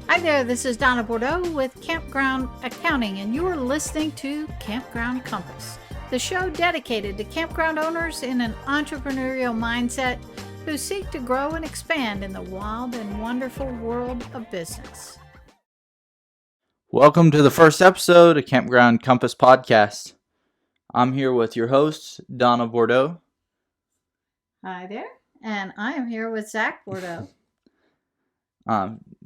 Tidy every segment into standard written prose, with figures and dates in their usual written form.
Hi there, this is Donna Bordeaux with Campground Accounting, and you are listening to Campground Compass, the show dedicated to campground owners in an entrepreneurial mindset who seek to grow and expand in the wild and wonderful world of business. Welcome to the first episode of Campground Compass podcast. I'm here with your host, Donna Bordeaux. Hi there, and I am here with Zach Bordeaux.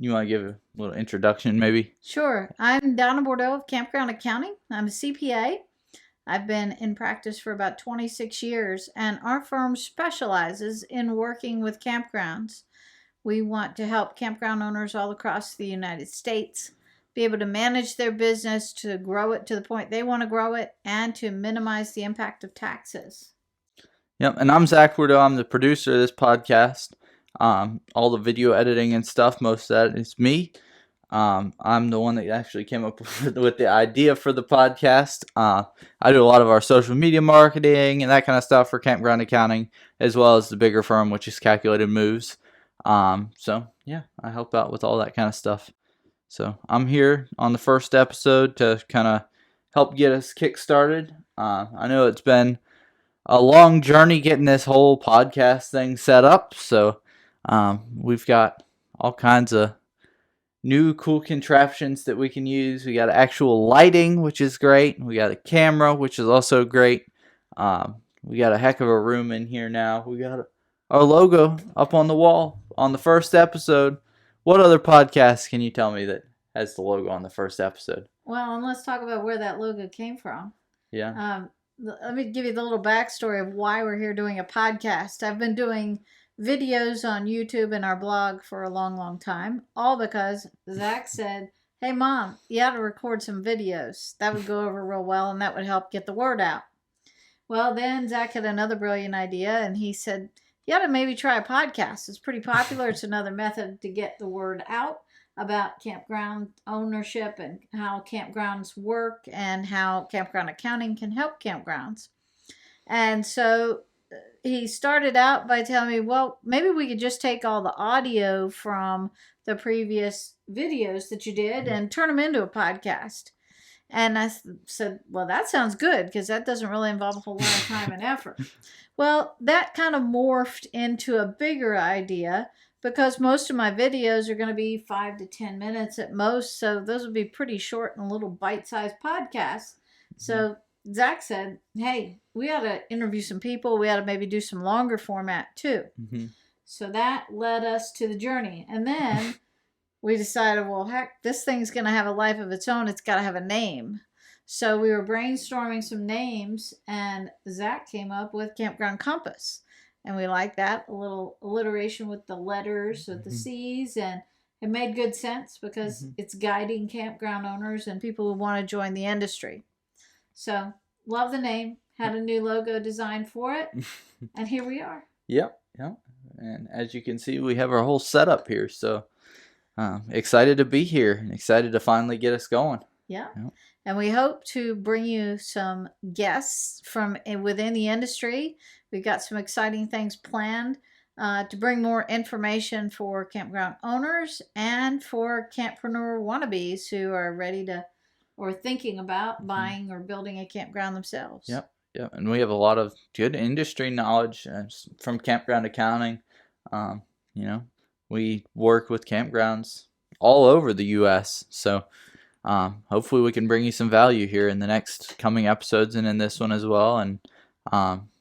You want to give a little introduction, maybe? Sure. I'm Donna Bordeaux of Campground Accounting. I'm a CPA. I've been in practice for about 26 years, and our firm specializes in working with campgrounds. We want to help campground owners all across the United States be able to manage their business, to grow it to the point they want to grow it, and to minimize the impact of taxes. Yep, and I'm Zach Bordeaux. I'm the producer of this podcast. All the video editing and stuff, most of that is me. I'm the one that actually came up with the idea for the podcast. I do a lot of our social media marketing and that kind of stuff for Campground Accounting, as well as the bigger firm, which is Calculated Moves. So yeah, I help out with all that kind of stuff. So I'm here on the first episode to kind of help get us kick-started. I know it's been a long journey getting this whole podcast thing set up, so we've got all kinds of new cool contraptions that we can use. We got actual lighting, which is great. We got a camera, which is also great. We got a heck of a room in here now. We got our logo up on the wall on the first episode. What other podcast can you tell me that has the logo on the first episode? Well, and let's talk about where that logo came from. Yeah. Let me give you the little backstory of why we're here doing a podcast. I've been doing videos on YouTube and our blog for a long, long time, all because Zach said, hey, Mom, you ought to record some videos. That would go over real well, and that would help get the word out. Well, then Zach had another brilliant idea, and he said, you ought to maybe try a podcast. It's pretty popular. It's another method to get the word out about campground ownership and how campgrounds work and how campground accounting can help campgrounds. And so he started out by telling me, well, maybe we could just take all the audio from the previous videos that you did and turn them into a podcast. And I said, well, that sounds good because that doesn't really involve a whole lot of time and effort. Well, that kind of morphed into a bigger idea because most of my videos are going to be 5 to 10 minutes at most. So those would be pretty short and little bite-sized podcasts. So Zach said, hey, we ought to interview some people. We ought to maybe do some longer format too. Mm-hmm. So that led us to the journey. And then we decided, well, heck, this thing's going to have a life of its own. It's got to have a name. So we were brainstorming some names, and Zach came up with Campground Compass. And we liked that, a little alliteration with the letters, with the C's, and it made good sense because it's guiding campground owners and people who want to join the industry. So, love the name, had a new logo designed for it, and here we are. Yep. And as you can see, we have our whole setup here, so excited to be here and excited to finally get us going. Yeah. And we hope to bring you some guests from within the industry. We've got some exciting things planned to bring more information for campground owners and for campreneur wannabes who are ready to or thinking about buying or building a campground themselves. Yep. And we have a lot of good industry knowledge from Campground Accounting. We work with campgrounds all over the U.S., so hopefully we can bring you some value here in the next coming episodes and in this one as well. And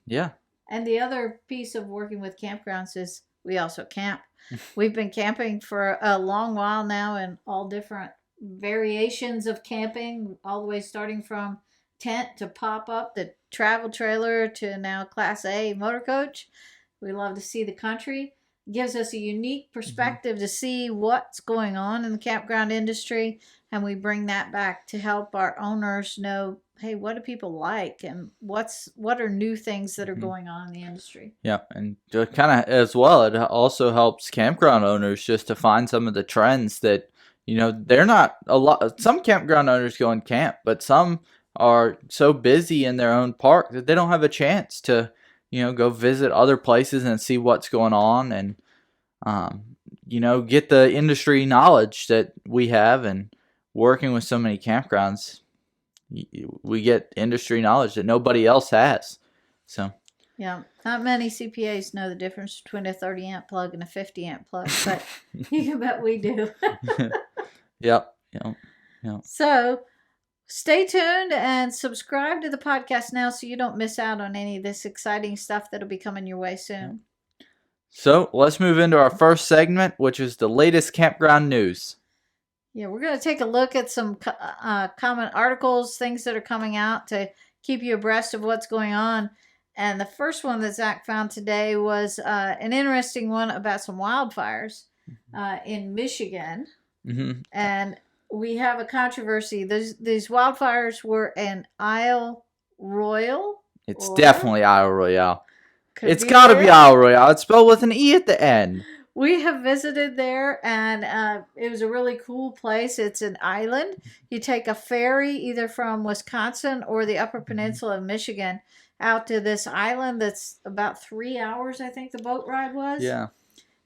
yeah. And the other piece of working with campgrounds is we also camp. We've been camping for a long while now in all different variations of camping, all the way starting from tent to pop-up, the travel trailer to now Class A motor coach. We love to see the country. It gives us a unique perspective to see what's going on in the campground industry, and we bring that back to help our owners know, hey, what do people like, and what are new things that are going on in the industry? Yeah, and kind of as well, it also helps campground owners just to find some of the trends that, they're not a lot. Some campground owners go and camp, but some are so busy in their own park that they don't have a chance to, go visit other places and see what's going on and get the industry knowledge that we have, and working with so many campgrounds, we get industry knowledge that nobody else has. So yeah, not many CPAs know the difference between a 30 amp plug and a 50 amp plug, but you can bet we do. Yep. So stay tuned and subscribe to the podcast now so you don't miss out on any of this exciting stuff that'll be coming your way soon. So let's move into our first segment, which is the latest campground news. Yeah, we're going to take a look at some common articles, things that are coming out to keep you abreast of what's going on. And the first one that Zach found today was an interesting one about some wildfires in Michigan. Mm-hmm. And we have a controversy. These wildfires were in Isle Royale. It's definitely Isle Royale. It's Could got to be be Isle Royale. It's spelled with an E at the end. We have visited there, and it was a really cool place. It's an island. You take a ferry either from Wisconsin or the Upper Peninsula of Michigan out to this island that's about 3 hours, I think the boat ride was. Yeah.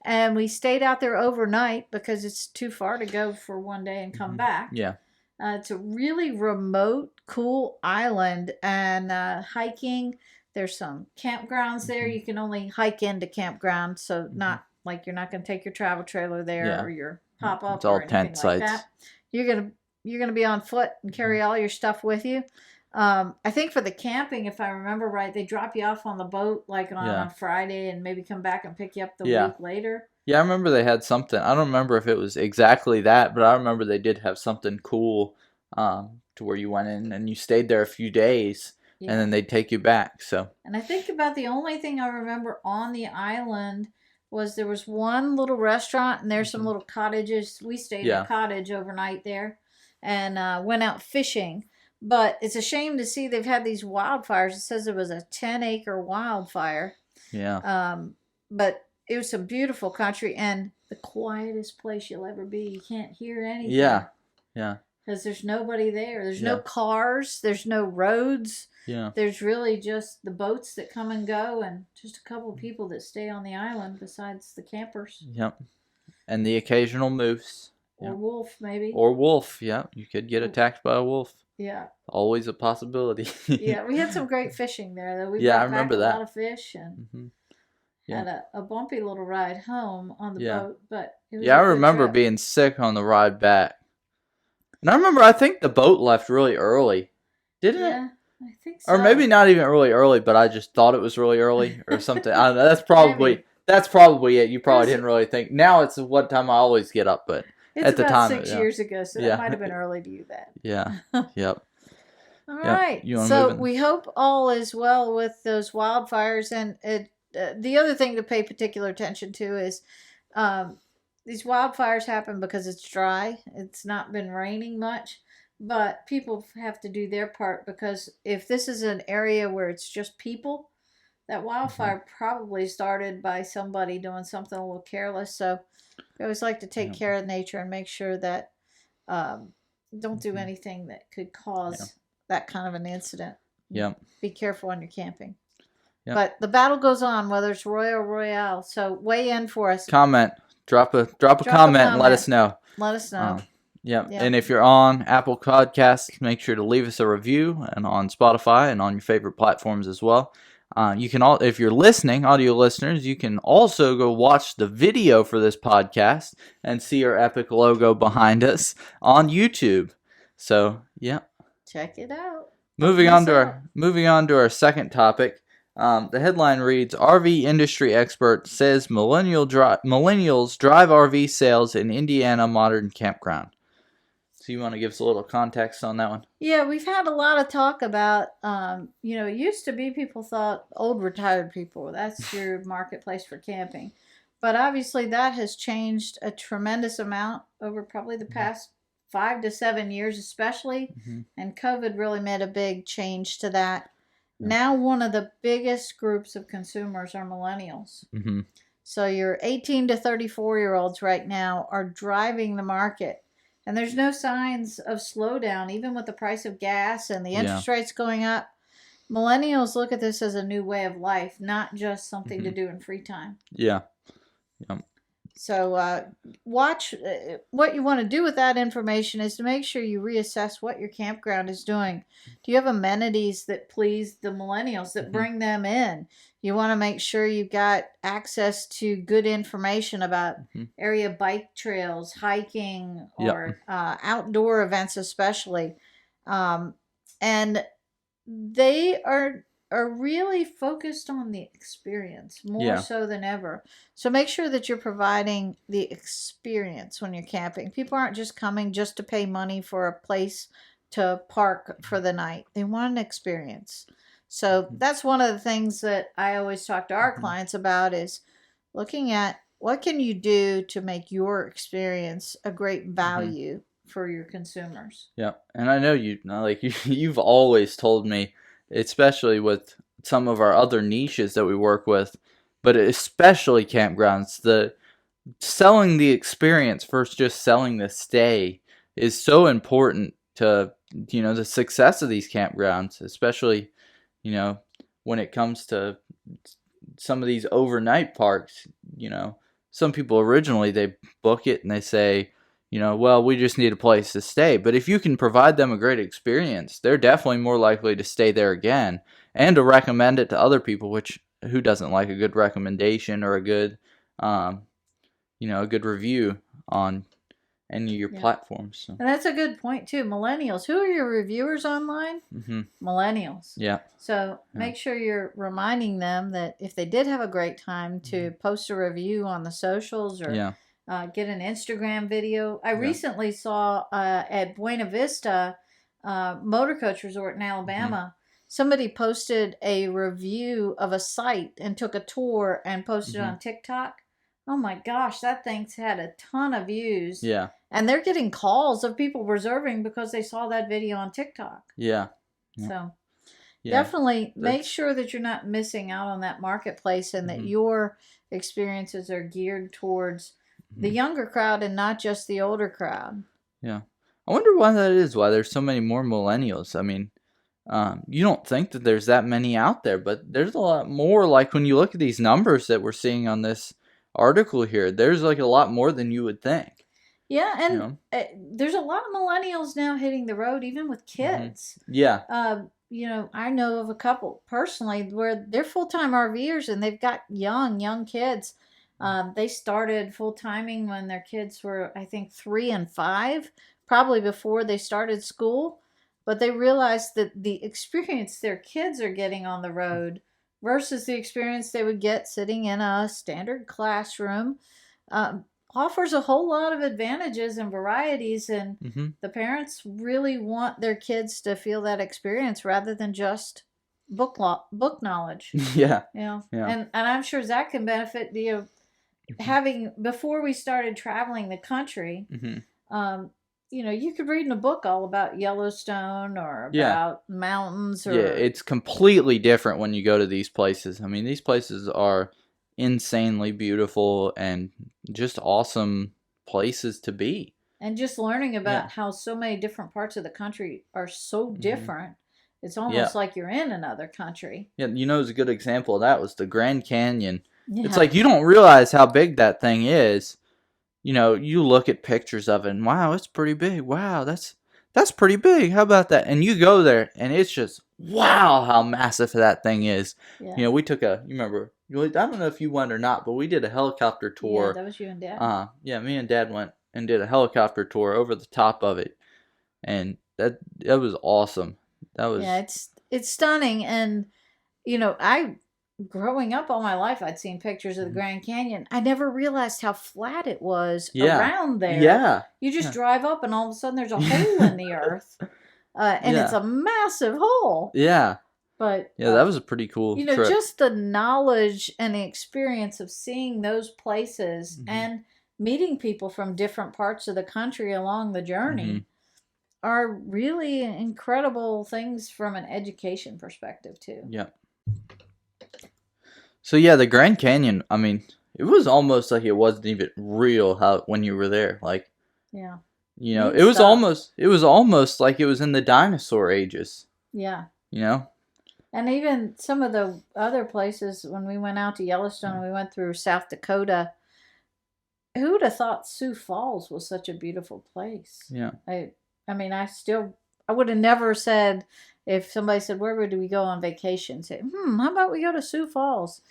And we stayed out there overnight because it's too far to go for one day and come back. Yeah. It's a really remote, cool island, and hiking. There's some campgrounds there. You can only hike into campgrounds, so not like you're not going to take your travel trailer there or your pop up. It's all or anything tent like sites. that. You're gonna be on foot and carry all your stuff with you. I think for the camping, if I remember right, they drop you off on the boat like on a Friday and maybe come back and pick you up the week later. Yeah, I remember they had something. I don't remember if it was exactly that, but I remember they did have something cool to where you went in and you stayed there a few days. Yeah. And then they'd take you back. So. And I think about the only thing I remember on the island was there was one little restaurant and there's some little cottages. We stayed in a cottage overnight there and went out fishing. But it's a shame to see they've had these wildfires. It says it was a 10-acre wildfire. Yeah. But it was some beautiful country and the quietest place you'll ever be. You can't hear anything. Yeah. Yeah. Because there's nobody there. There's no cars. There's no roads. Yeah. There's really just the boats that come and go and just a couple of people that stay on the island besides the campers. Yep. And the occasional moose. Or wolf, maybe. Or wolf, yeah. You could get attacked by a wolf. Yeah. Always a possibility. Yeah, we had some great fishing there, though. We I brought remember back that. a lot of fish and had a bumpy little ride home on the boat. But it was I remember being sick on the ride back. And I think the boat left really early. Didn't it? Yeah, I think so. Or maybe not even really early, but I just thought it was really early or something. I don't know. That's probably it. You probably didn't really think. Now it's what time I always get up, but it's at the about time, 6 years ago, so that might have been early to you then. Yeah. Yep. All right. So we hope all is well with those wildfires, and the other thing to pay particular attention to is these wildfires happen because it's dry. It's not been raining much, but people have to do their part because if this is an area where it's just people, that wildfire probably started by somebody doing something a little careless. So we always like to take care of nature and make sure that don't do anything that could cause that kind of an incident. Yeah. Be careful when you're camping. Yep. But the battle goes on, whether it's Royal or Royale. So weigh in for us. Comment. Drop a comment and let us know. Let us know. Yeah. And if you're on Apple Podcasts, make sure to leave us a review, and on Spotify and on your favorite platforms as well. You can if you're listening, audio listeners, you can also go watch the video for this podcast and see our epic logo behind us on YouTube. So check it out. Moving on to our second topic. The headline reads: RV industry expert says millennials drive RV sales in Indiana modern campground. So you want to give us a little context on that one? Yeah, we've had a lot of talk about, it used to be people thought old retired people, that's your marketplace for camping. But obviously that has changed a tremendous amount over probably the past 5 to 7 years especially. And COVID really made a big change to that. Now one of the biggest groups of consumers are millennials. So your 18 to 34-year-olds right now are driving the market. And there's no signs of slowdown, even with the price of gas and the interest rates going up. Millennials look at this as a new way of life, not just something to do in free time. Yeah. So watch what you want to do with that information is to make sure you reassess what your campground is doing. Do you have amenities that please the millennials, that bring them in? You want to make sure you've got access to good information about area bike trails, hiking, or outdoor events especially. And they are really focused on the experience more so than ever. So make sure that you're providing the experience when you're camping. People aren't just coming just to pay money for a place to park for the night. They want an experience. So that's one of the things that I always talk to our clients about, is looking at what can you do to make your experience a great value for your consumers. Yeah, and I know you've always told me, especially with some of our other niches that we work with, but especially campgrounds, the selling the experience versus just selling the stay is so important to, the success of these campgrounds, especially, when it comes to some of these overnight parks. Some people originally, they book it and they say, well, we just need a place to stay. But if you can provide them a great experience, they're definitely more likely to stay there again and to recommend it to other people, which who doesn't like a good recommendation or a good, a good review on any of your platforms. So. And that's a good point too. Millennials. Who are your reviewers online? Millennials. Yeah. So make sure you're reminding them that if they did have a great time, to post a review on the socials, or get an Instagram video. I recently saw at Buena Vista Motor Coach Resort in Alabama, somebody posted a review of a site and took a tour and posted it on TikTok. Oh my gosh, that thing's had a ton of views. Yeah. And they're getting calls of people reserving because they saw that video on TikTok. Yeah. So definitely make sure that you're not missing out on that marketplace, and that your experiences are geared towards the younger crowd and not just the older crowd. Yeah. I wonder why that is, why there's so many more millennials. I mean, you don't think that there's that many out there, but there's a lot more. Like when you look at these numbers that we're seeing on this article here, there's like a lot more than you would think. Yeah, and there's a lot of millennials now hitting the road, even with kids. Yeah. I know of a couple personally where they're full-time RVers and they've got young kids. They started full-timing when their kids were, I think, 3 and 5, probably before they started school. But they realized that the experience their kids are getting on the road versus the experience they would get sitting in a standard classroom offers a whole lot of advantages and varieties, and the parents really want their kids to feel that experience rather than just book knowledge. Yeah. And I'm sure Zach can benefit, having, before we started traveling the country, you could read in a book all about Yellowstone or about mountains. Or it's completely different when you go to these places. I mean, these places are insanely beautiful and just awesome places to be. And just learning about how so many different parts of the country are so different. It's almost like you're in another country. Yeah, it's a good example of that was the Grand Canyon. Yeah. It's like you don't realize how big that thing is. You look at pictures of it and wow, it's pretty big. Wow, that's pretty big. How about that? And you go there and it's just wow how massive that thing is. Yeah. We took you remember, I don't know if you went or not, but we did a helicopter tour. Yeah, that was you and Dad. Me and Dad went and did a helicopter tour over the top of it. And that was awesome. That was it's stunning. And I, growing up all my life, I'd seen pictures of the Grand Canyon. I never realized how flat it was around there. Yeah. You just drive up and all of a sudden there's a hole in the earth. And it's a massive hole. Yeah. But that was a pretty cool trip. Just the knowledge and the experience of seeing those places and meeting people from different parts of the country along the journey are really incredible things from an education perspective too. Yeah. So the Grand Canyon, I mean, it was almost like it wasn't even real when you were there. Like, it was almost like it was in the dinosaur ages. Yeah. And even some of the other places, when we went out to Yellowstone, we went through South Dakota, who would have thought Sioux Falls was such a beautiful place? Yeah. I mean, I would have never said, if somebody said, where would we go on vacation? Say, how about we go to Sioux Falls?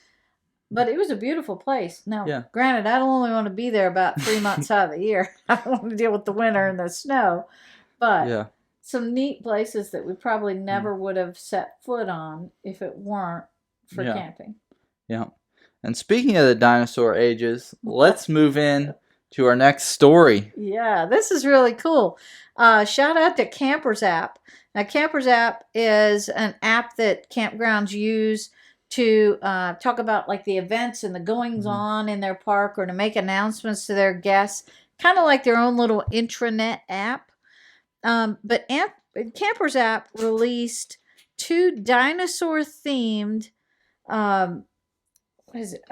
But it was a beautiful place. Now, Yeah. granted, I don't only want to be there about 3 months out of the year. I don't want to deal with the winter and the snow. But Yeah. some neat places that we probably never would have set foot on if it weren't for camping. Yeah. And speaking of the dinosaur ages, let's move in to our next story. Yeah, this is really cool. Shout out to Campers app. Now, Campers app is an app that campgrounds use to talk about like the events and the goings on in their park, or to make announcements to their guests, kind of like their own little intranet app. But Campers app released 2 dinosaur-themed, what is it?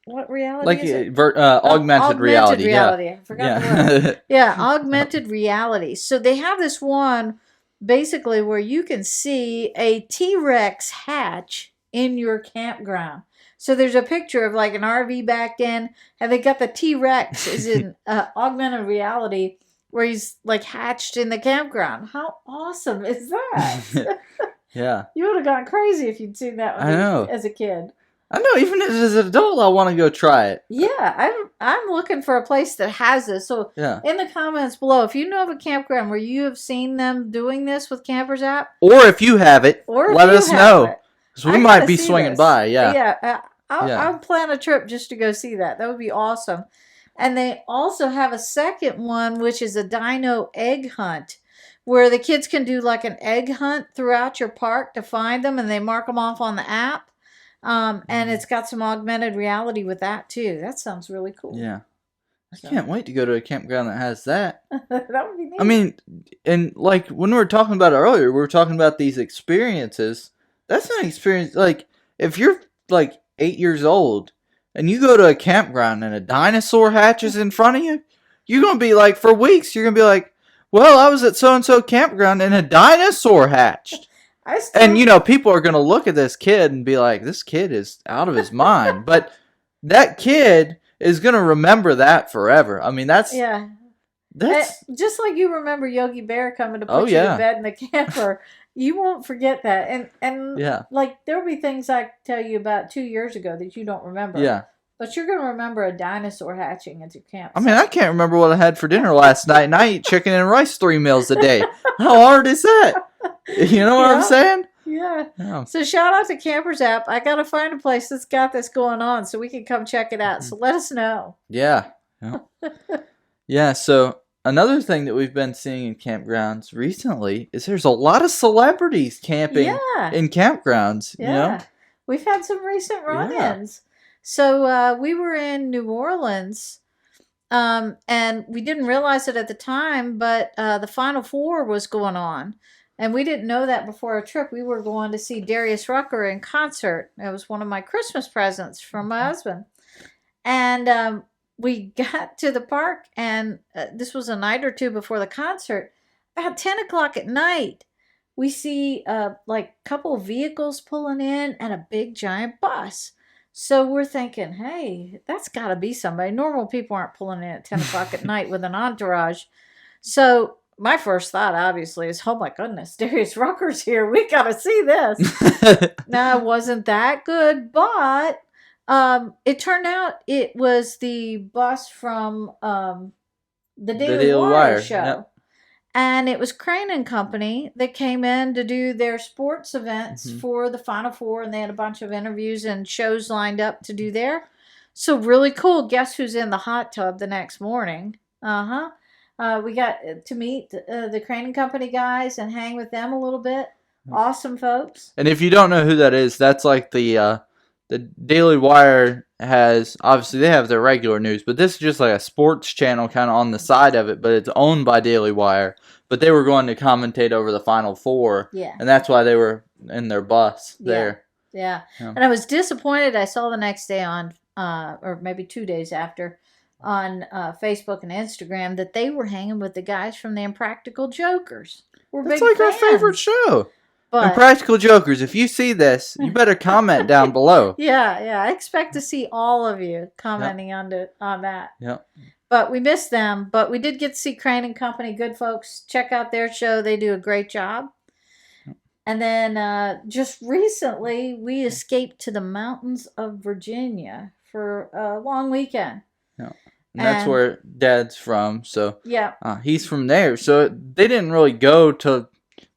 What reality Like is it? augmented reality. Yeah. I forgot the word. Yeah, augmented reality. So they have this one basically where you can see a T-Rex hatch in your campground. So there's a picture of like an RV backed in, and they got the T-Rex is in augmented reality, where he's like hatched in the campground. How awesome is that? Yeah. You would have gone crazy if you'd seen that as a kid. I know, even as an adult, I want to go try it. Yeah, I'm looking for a place that has this. So in the comments below, if you know of a campground where you have seen them doing this with Campers app, or if you have it, let us know, because we might be swinging by. Yeah, I'll plan a trip just to go see that. That would be awesome. And they also have a second one, which is a dino egg hunt, where the kids can do like an egg hunt throughout your park to find them, and they mark them off on the app. And it's got some augmented reality with that too. That sounds really cool. Yeah. I can't wait to go to a campground that has that. That would be neat. I mean, and like when we were talking about it earlier, we were talking about these experiences. That's an experience. Like, if you're like 8 years old and you go to a campground and a dinosaur hatches in front of you, you're going to be like, for weeks, you're going to be like, well, I was at so-and-so campground and a dinosaur hatched. And, you know, people are going to look at this kid and be like, this kid is out of his mind. But that kid is going to remember that forever. I mean, that's just like you remember Yogi Bear coming to put you to bed in the camper. You won't forget that. And like, there'll be things I tell you about 2 years ago that you don't remember. Yeah. But you're going to remember a dinosaur hatching at your camp. I mean, I can't remember what I had for dinner last night, and I eat chicken and rice 3 meals a day. How hard is that? You know what I'm saying? Yeah. So shout out to Campers app. I got to find a place that's got this going on so we can come check it out. So let us know. Yeah. Yeah, so another thing that we've been seeing in campgrounds recently is there's a lot of celebrities camping in campgrounds. Yeah. You know? We've had some recent run-ins. So we were in New Orleans, and we didn't realize it at the time, but the Final Four was going on. And we didn't know that before our trip. We were going to see Darius Rucker in concert. It was one of my Christmas presents from my husband. And we got to the park, and this was a night or two before the concert. About 10 o'clock at night, we see like a couple of vehicles pulling in and a big giant bus. So we're thinking, hey, that's got to be somebody. Normal people aren't pulling in at 10 o'clock at night with an entourage. So my first thought, obviously, is, oh my goodness, Darius Rucker's here. We got to see this. Now, it wasn't that good, but it turned out it was the bus from the Daily Wire show. Yep. And it was Crane and Company that came in to do their sports events for the Final Four, and they had a bunch of interviews and shows lined up to do there. So really cool. Guess who's in the hot tub the next morning? We got to meet the Crane and Company guys and hang with them a little bit. Awesome folks. And if you don't know who that is, that's like the Daily Wire has, obviously they have their regular news, but this is just like a sports channel kind of on the side of it, but it's owned by Daily Wire. But they were going to commentate over the Final Four. Yeah. And that's why they were in their bus there. Yeah. And I was disappointed. I saw the next day on, or maybe 2 days after, on Facebook and Instagram, that they were hanging with the guys from the Impractical Jokers. That's like our favorite show. And But Practical Jokers, if you see this, you better comment down below. yeah, I expect to see all of you Yep. commenting on that. Yep. But we missed them. But we did get to see Crane and Company. Good folks. Check out their show. They do a great job. And then just recently, we escaped to the mountains of Virginia for a long weekend. Yeah. And that's where Dad's from. So yeah, he's from there. So they didn't really go to,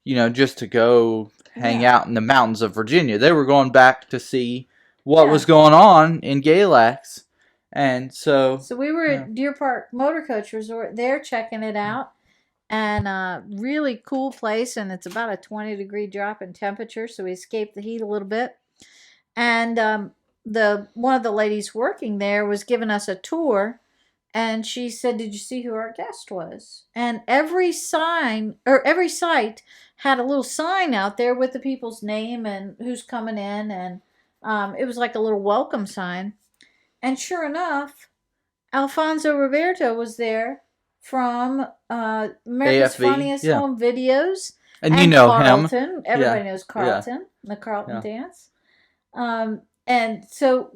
just to go hang out in the mountains of Virginia. They were going back to see what was going on in Galax. And so we were at Deer Park Motor Coach Resort there checking it out. And really cool place, and it's about a 20-degree drop in temperature, so we escaped the heat a little bit. And one of the ladies working there was giving us a tour, and she said, "Did you see who our guest was?" And every site had a little sign out there with the people's name and who's coming in, and it was like a little welcome sign. And sure enough, Alfonso Reibero was there from America's AFV, Funniest Home Videos. And you know Carlton. him. Everybody knows Carlton, the Carlton dance. And so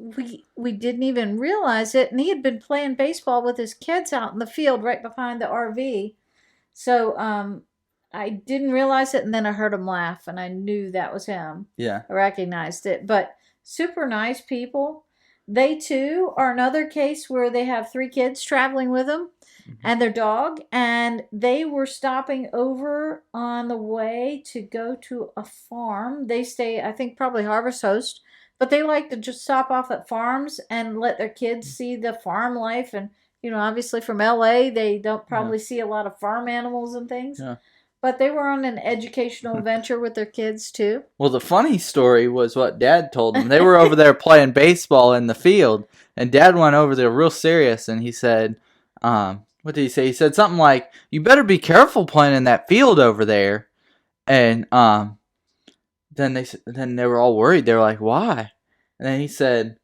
we didn't even realize it. And he had been playing baseball with his kids out in the field right behind the RV. So I didn't realize it. And then I heard him laugh, and I knew that was him. Yeah. I recognized it. But super nice people. They, too, are another case where they have 3 kids traveling with them and their dog. And they were stopping over on the way to go to a farm. They stay, I think, probably Harvest Host. But they like to just stop off at farms and let their kids see the farm life. And, obviously from L.A., they don't probably see a lot of farm animals and things. Yeah. But they were on an educational venture with their kids, too. Well, the funny story was what Dad told them. They were over there playing baseball in the field, and Dad went over there real serious, and he said, what did he say? He said something like, "You better be careful playing in that field over there." And then they were all worried. They were like, "Why?" And then he said,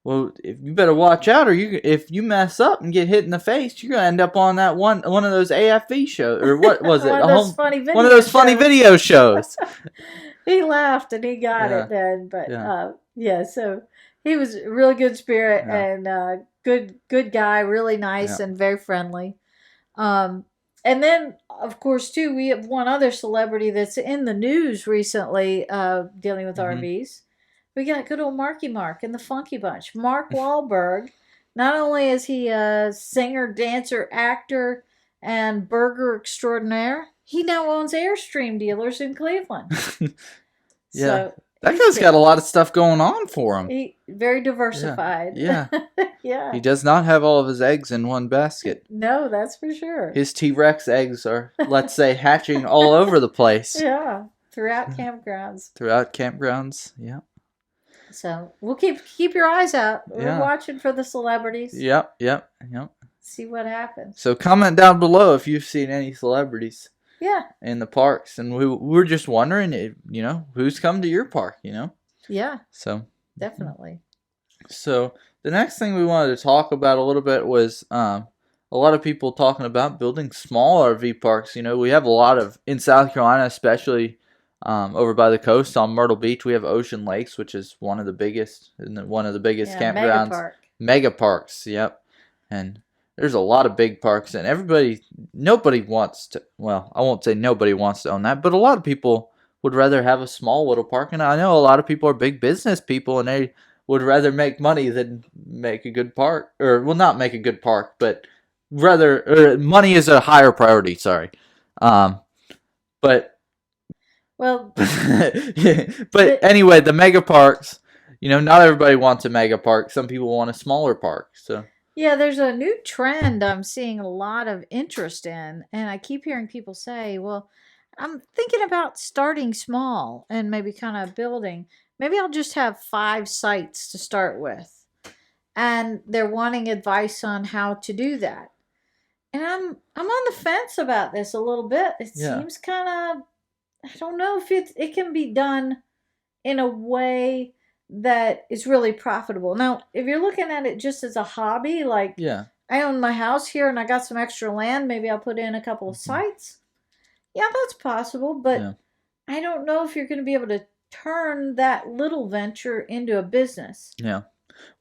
"Well, you better watch out, or if you mess up and get hit in the face, you're gonna end up on that one of those AFV shows, or what was it? One of those funny video shows." He laughed and he got it then, but so he was a really good spirit and good guy, really nice and very friendly. And then, of course, too, we have one other celebrity that's in the news recently, dealing with RVs. We got good old Marky Mark and the Funky Bunch. Mark Wahlberg. Not only is he a singer, dancer, actor, and burger extraordinaire, he now owns Airstream dealers in Cleveland. So that guy's got a lot of stuff going on for him. He very diversified. Yeah. Yeah. He does not have all of his eggs in one basket. No, that's for sure. His T-Rex eggs are, let's say, hatching all over the place. Yeah. Throughout Campgrounds. Throughout Campgrounds, yeah. So we'll keep your eyes out. We're watching for the celebrities. Yep. See what happens. So comment down below if you've seen any celebrities. Yeah. In the parks, and we're just wondering, if, who's come to your park, Yeah. So definitely. So the next thing we wanted to talk about a little bit was a lot of people talking about building small RV parks. We have a lot of in South Carolina, especially. Over by the coast on Myrtle Beach, we have Ocean Lakes, which is one of the biggest campgrounds. Mega parks, yep. And there's a lot of big parks, and nobody wants to, well, I won't say nobody wants to own that, but a lot of people would rather have a small little park. And I know a lot of people are big business people, and they would rather make money than make a good park. Or, well, not make a good park, but money is a higher priority, sorry. But... Well, but anyway, the mega parks, not everybody wants a mega park. Some people want a smaller park. So yeah, there's a new trend I'm seeing a lot of interest in, and I keep hearing people say, "Well, I'm thinking about starting small and maybe kind of building. Maybe I'll just have 5 sites to start with." And they're wanting advice on how to do that. And I'm on the fence about this a little bit. It seems kind of, I don't know if it can be done in a way that is really profitable. Now, if you're looking at it just as a hobby, like I own my house here and I got some extra land, maybe I'll put in a couple of sites. Yeah, that's possible. But I don't know if you're going to be able to turn that little venture into a business. Yeah.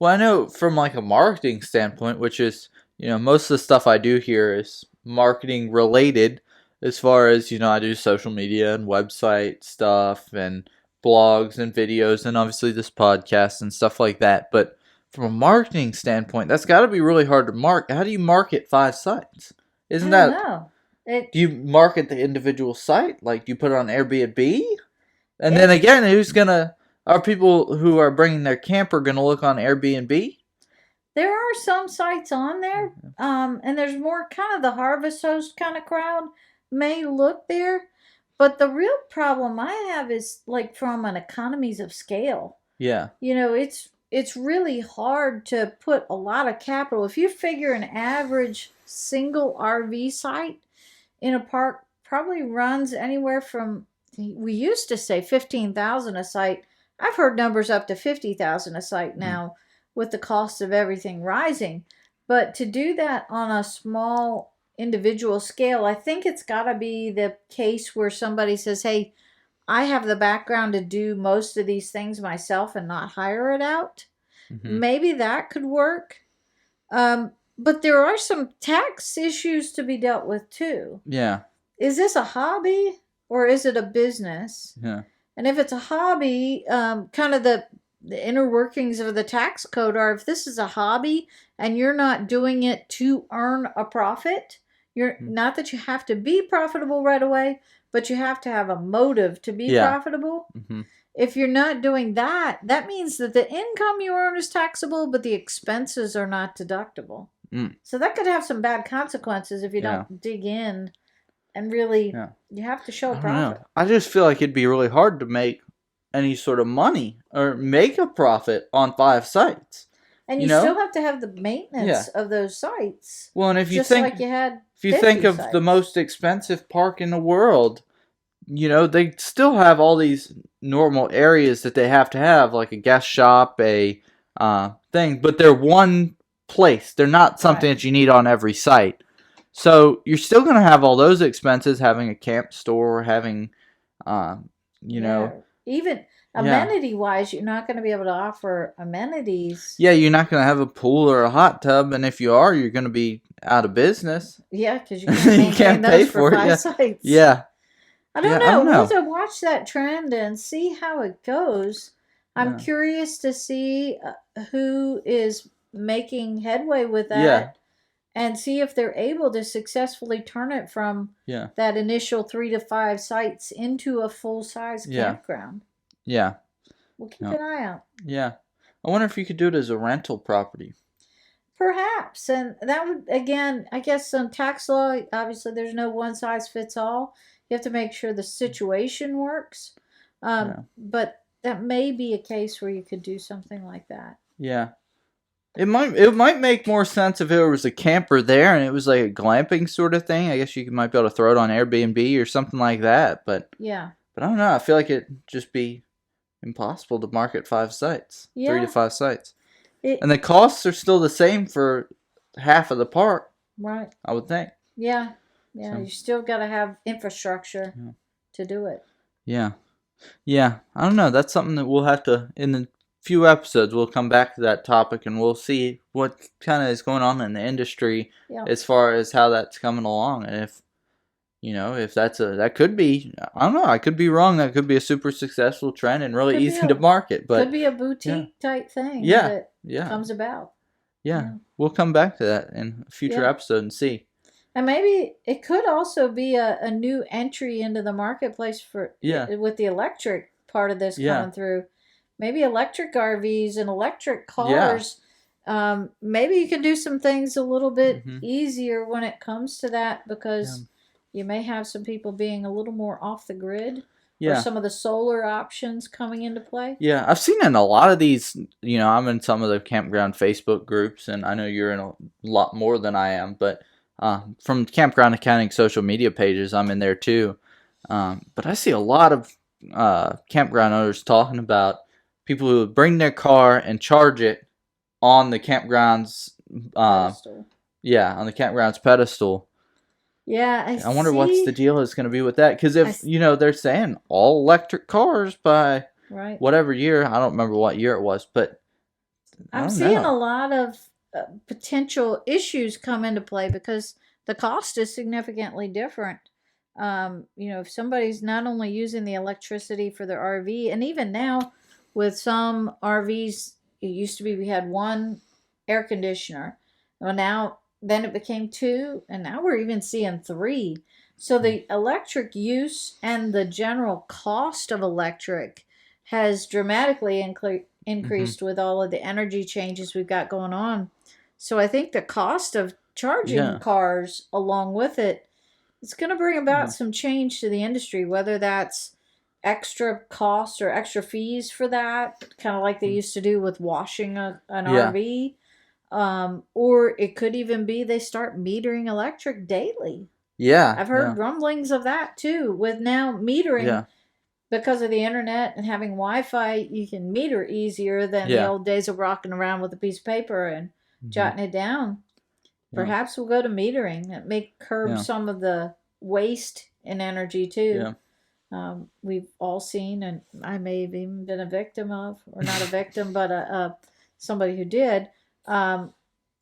Well, I know from like a marketing standpoint, which is, most of the stuff I do here is marketing related as far as, I do social media and website stuff and blogs and videos and obviously this podcast and stuff like that. But from a marketing standpoint, that's got to be really hard to market. How do you market 5 sites? Isn't I don't that, know. do you market the individual site? Like, do you put it on Airbnb? And It- then again, are people who are bringing their camper going to look on Airbnb? There are some sites on there, and there's more kind of the Harvest Host kind of crowd may look there. But the real problem I have is like from an economies of scale. Yeah. It's really hard to put a lot of capital. If you figure an average single RV site in a park probably runs anywhere from, we used to say 15,000 a site. I've heard numbers up to 50,000 a site now with the cost of everything rising. But to do that on a small individual scale, I think it's got to be the case where somebody says, hey, I have the background to do most of these things myself and not hire it out. Mm-hmm. Maybe that could work. But there are some tax issues to be dealt with too. Yeah. Is this a hobby or is it a business? Yeah. And if it's a hobby, kind of the inner workings of the tax code are, if this is a hobby and you're not doing it to earn a profit, not that you have to be profitable right away, but you have to have a motive to be profitable. Mm-hmm. If you're not doing that, that means that the income you earn is taxable, but the expenses are not deductible. So that could have some bad consequences if you don't dig in and really, you have to show profit. I just feel like it'd be really hard to make any sort of money or make a profit on 5 sites. And you still have to have the maintenance of those sites. Well, and if you just think, like you had if you think of sites. the most expensive park in the world, they still have all these normal areas that they have to have, like a guest shop, a thing, but they're one place. They're not something that you need on every site. So you're still going to have all those expenses, having a camp store, having, even amenity-wise, you're not going to be able to offer amenities. Yeah, you're not going to have a pool or a hot tub, and if you are, you're going to be out of business. Yeah, because you can't pay for 5 sites. Yeah. I don't know. We'll have to watch that trend and see how it goes. I'm curious to see who is making headway with that and see if they're able to successfully turn it from that initial 3 to 5 sites into a full-size campground. Yeah. We'll keep an eye out. Yeah. I wonder if you could do it as a rental property. Perhaps. And that would, again, I guess on tax law, obviously there's no one-size-fits-all. You have to make sure the situation works. But that may be a case where you could do something like that. Yeah. It might make more sense if there was a camper there and it was like a glamping sort of thing. I guess you might be able to throw it on Airbnb or something like that. But I don't know. I feel like it'd just be impossible to market 5 sites. 3 to 5 sites. And the costs are still the same for half of the park. Right. I would think. Yeah. Yeah. So, you still got to have infrastructure to do it. Yeah. Yeah. I don't know. That's something that we'll have to, in the few episodes, we'll come back to that topic and we'll see what kind of is going on in the industry as far as how that's coming along. And if, if that could be, I don't know, I could be wrong. That could be a super successful trend and really easy to market. But could be a boutique type thing that comes about. Yeah. We'll come back to that in a future episode and see. And maybe it could also be a new entry into the marketplace for with the electric part of this coming through. Maybe electric RVs and electric cars. Maybe you can do some things a little bit easier when it comes to that because you may have some people being a little more off the grid. Or some of the solar options coming into play. Yeah, I've seen in a lot of these, I'm in some of the campground Facebook groups, and I know you're in a lot more than I am, but from Campground Accounting social media pages, I'm in there too. But I see a lot of campground owners talking about people who bring their car and charge it on the campground's pedestal. On the campground's pedestal. Yeah, I wonder what's the deal is going to be with that. Because if, they're saying all electric cars by right. whatever year. I don't remember what year it was, but I I'm don't seeing know. a lot of potential issues come into play because the cost is significantly different. If somebody's not only using the electricity for their RV, and even now with some RVs, it used to be we had one air conditioner. Well, now then it became two, and now we're even seeing three. So the electric use and the general cost of electric has dramatically increased with all of the energy changes we've got going on. So I think the cost of charging cars along with it, it's going to bring about some change to the industry, whether that's extra cost or extra fees for that, kind of like they used to do with washing an RV. Or it could even be they start metering electric daily. Yeah. I've heard rumblings of that too, with now metering. Yeah. Because of the internet and having Wi-Fi, you can meter easier than the old days of rocking around with a piece of paper and jotting it down. Perhaps we'll go to metering. It may curb some of the waste in energy too. We've all seen, and I may have even been a victim of, or not a victim, but somebody who did,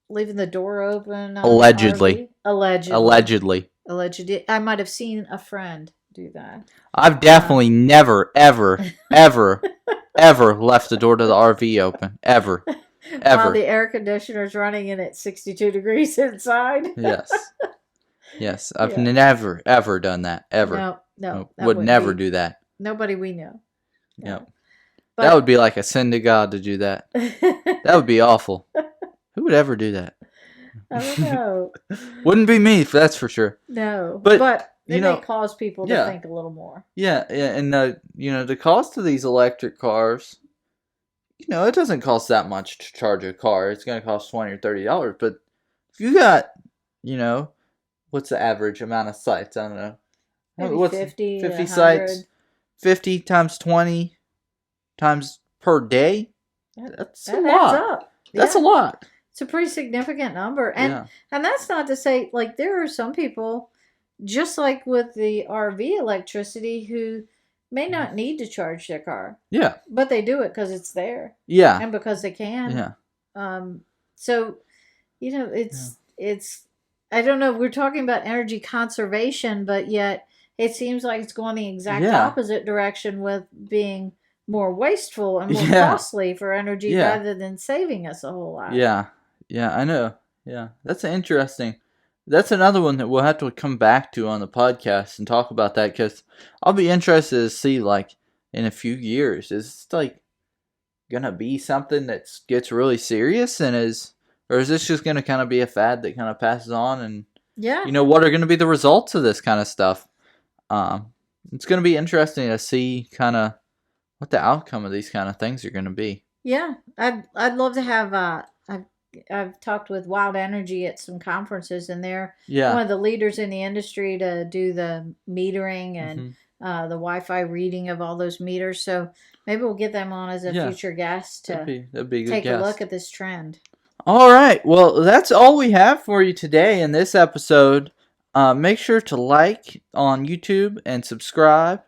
leaving the door open. Allegedly. Allegedly. I might have seen a friend do that. I've definitely never, ever, ever, ever left the door to the RV open. Ever. While the air conditioner's running in at 62 degrees inside. Yes. I've never, ever done that. Ever. No. Would never do that. Nobody we know. No. Yep. That would be like a sin to God to do that. That would be awful. Who would ever do that? I don't know. Wouldn't be me, that's for sure. No. But it may cause people to think a little more. Yeah, and the cost of these electric cars, it doesn't cost that much to charge a car. It's going to cost $20 or $30. But if you got, what's the average amount of sites? I don't know. Maybe 50 sites. 50 times 20 times per day. That's a lot. Adds up. That's a lot. It's a pretty significant number. And that's not to say, like, there are some people, just like with the RV electricity, who may not need to charge their car. Yeah. But they do it because it's there. Yeah. And because they can. Yeah. So, it's, I don't know, we're talking about energy conservation, but yet it seems like it's going the exact opposite direction with being more wasteful and more costly for energy rather than saving us a whole lot. Yeah. Yeah, I know. Yeah. That's interesting. That's another one that we'll have to come back to on the podcast and talk about that, because I'll be interested to see, like, in a few years, is this, like, gonna be something that gets really serious or is this just gonna kind of be a fad that kind of passes on, and what are gonna be the results of this kind of stuff? It's gonna be interesting to see kind of what the outcome of these kind of things are gonna be. Yeah, I'd love to have. I've talked with Wild Energy at some conferences, and they're one of the leaders in the industry to do the metering and the Wi-Fi reading of all those meters. So maybe we'll get them on as a future guest to that'd be a good take guest. A look at this trend. All right. Well, that's all we have for you today in this episode. Make sure to like on YouTube and subscribe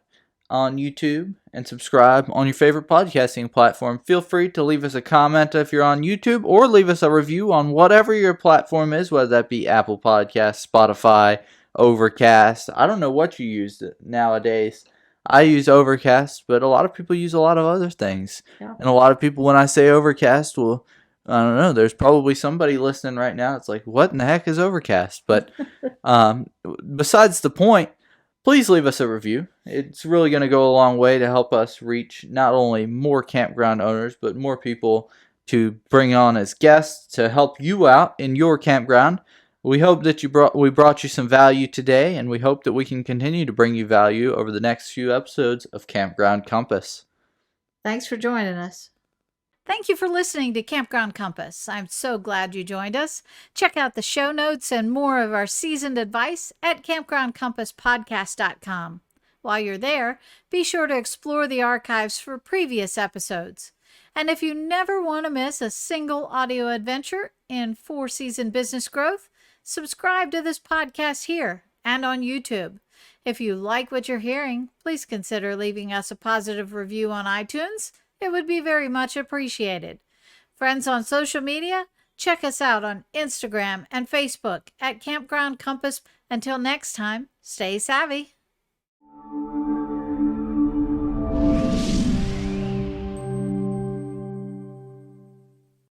on YouTube and subscribe on your favorite podcasting platform. Feel free to leave us a comment if you're on YouTube, or leave us a review on whatever your platform is, whether that be Apple Podcasts, Spotify, Overcast. I don't know what you use nowadays. I use Overcast, but a lot of people use a lot of other things. Yeah. And a lot of people, when I say Overcast, will, I don't know, there's probably somebody listening right now. It's like, what in the heck is Overcast? But besides the point, please leave us a review. It's really going to go a long way to help us reach not only more campground owners, but more people to bring on as guests to help you out in your campground. We hope that we brought you some value today, and we hope that we can continue to bring you value over the next few episodes of Campground Compass. Thanks for joining us. Thank you for listening to Campground Compass. I'm so glad you joined us. Check out the show notes and more of our seasoned advice at campgroundcompasspodcast.com. While you're there, be sure to explore the archives for previous episodes. And if you never want to miss a single audio adventure in 4-season business growth, subscribe to this podcast here and on YouTube. If you like what you're hearing, please consider leaving us a positive review on iTunes. It would be very much appreciated. Friends on social media, check us out on Instagram and Facebook at Campground Compass. Until next time, stay savvy.